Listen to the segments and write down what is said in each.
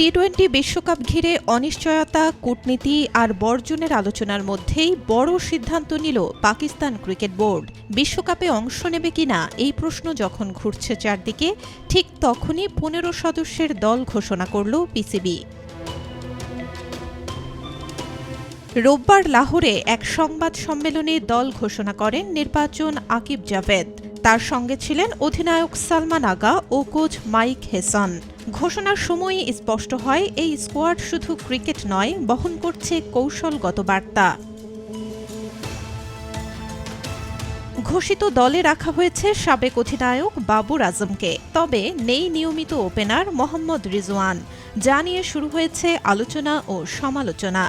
টি-20 বিশ্বকাপ ঘিরে অনিশ্চয়তা, কূটনীতি আর বর্জনের আলোচনার মধ্যেই বড় সিদ্ধান্ত নিল পাকিস্তান ক্রিকেট বোর্ড। বিশ্বকাপে অংশ নেবে কিনা এই প্রশ্ন যখন ঘুরছে চারদিকে, ঠিক তখনই 15 সদস্যের দল ঘোষণা করল পিসিবি। রোববার লাহোরে এক সংবাদ সম্মেলনে দল ঘোষণা করেন নির্বাচন আকিব জাভেদ। তার সঙ্গে ছিলেন অধিনায়ক সালমান আগা ও কোচ মাইক হেসন। ঘোষণার সময়ই স্পষ্ট হয় এই স্কোয়াড শুধু ক্রিকেট নয়, বহন করছে কৌশলগত বার্তা। ঘোষিত দলে রাখা হয়েছে সাবেক অধিনায়ক বাবর আজমকে, তবে নেই নিয়মিত ওপেনার মোহাম্মদ রিজওয়ান, যা নিয়ে শুরু হয়েছে আলোচনা ও সমালোচনা।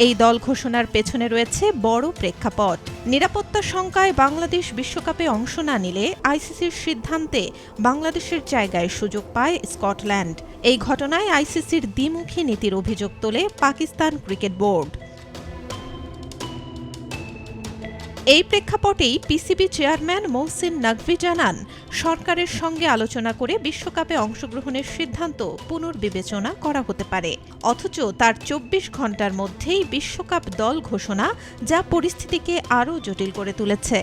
এই দল ঘোষণার পেছনে রয়েছে বড় প্রেক্ষাপট। নিরাপত্তা শঙ্কায় বাংলাদেশ বিশ্বকাপে অংশ না নিলে আইসিসির সিদ্ধান্তে বাংলাদেশের জায়গায় সুযোগ পায় স্কটল্যান্ড। এই ঘটনায় আইসিসির দ্বিমুখী নীতির অভিযোগ তোলে পাকিস্তান ক্রিকেট বোর্ড। এই প্রেক্ষাপটেই পিসিবি চেয়ারম্যান মহসিন নকভি জানান, সরকারের সঙ্গে আলোচনা করে বিশ্বকাপে অংশগ্রহণের সিদ্ধান্ত পুনর্বিবেচনা করা হতে পারে, অথচ তার 24 ঘণ্টার মধ্যেই বিশ্বকাপ দল ঘোষণা, যা পরিস্থিতিকে আরও জটিল করে তুলেছে।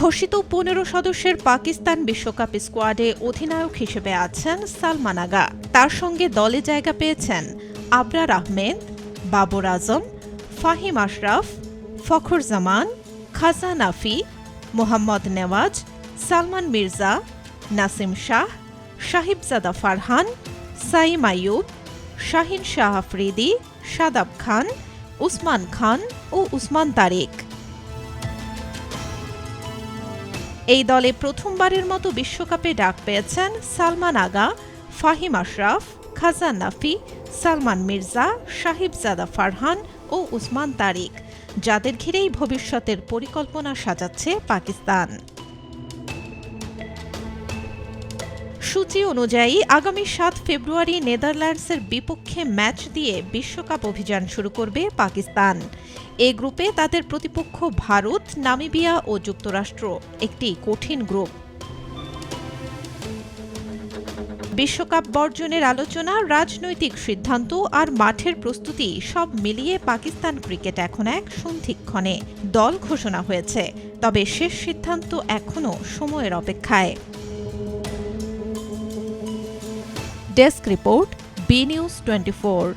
ঘোষিত 15 সদস্যের পাকিস্তান বিশ্বকাপ স্কোয়াডে অধিনায়ক হিসেবে আছেন সালমান আগা। তার সঙ্গে দলে জায়গা পেয়েছেন আবরার আহমেদ, বাবর আজম, ফাহিম আশরাফ, ফখর জামান, খাজা নাফি, মোহাম্মদ নেওয়াজ, সালমান মির্জা, নাসিম শাহ, সাহিবজাদা ফারহান, সাইম আইয়ুব, শাহিন শাহ আফ্রিদি, শাদাব খান, উসমান খান ও উসমান তারিক। এই দলে প্রথমবারের মতো বিশ্বকাপে ডাক পেয়েছেন সালমান আগা, ফাহিম আশরাফ, খাজা নাফি, সালমান মির্জা, সাহিবজাদা ফারহান ও উসমান তারিক, যাদের ঘিরেই ভবিষ্যতের পরিকল্পনা সাজাচ্ছে পাকিস্তান। সূচি অনুযায়ী আগামী 7 ফেব্রুয়ারি নেদারল্যান্ডসের বিপক্ষে ম্যাচ দিয়ে বিশ্বকাপ অভিযান শুরু করবে পাকিস্তান। এ গ্রুপে তাদের প্রতিপক্ষ ভারত, নামিবিয়া ও যুক্তরাষ্ট্র, একটি কঠিন গ্রুপ। বিশ্বকাপ বর্জনের আলোচনা, রাজনৈতিক সিদ্ধান্ত আর মাঠের প্রস্তুতি সব মিলিয়ে পাকিস্তান ক্রিকেট এখন এক সন্ধিক্ষণে। দল ঘোষণা হয়েছে, তবে শেষ সিদ্ধান্ত এখনও সময়ের অপেক্ষায়। Desk report, B news 24।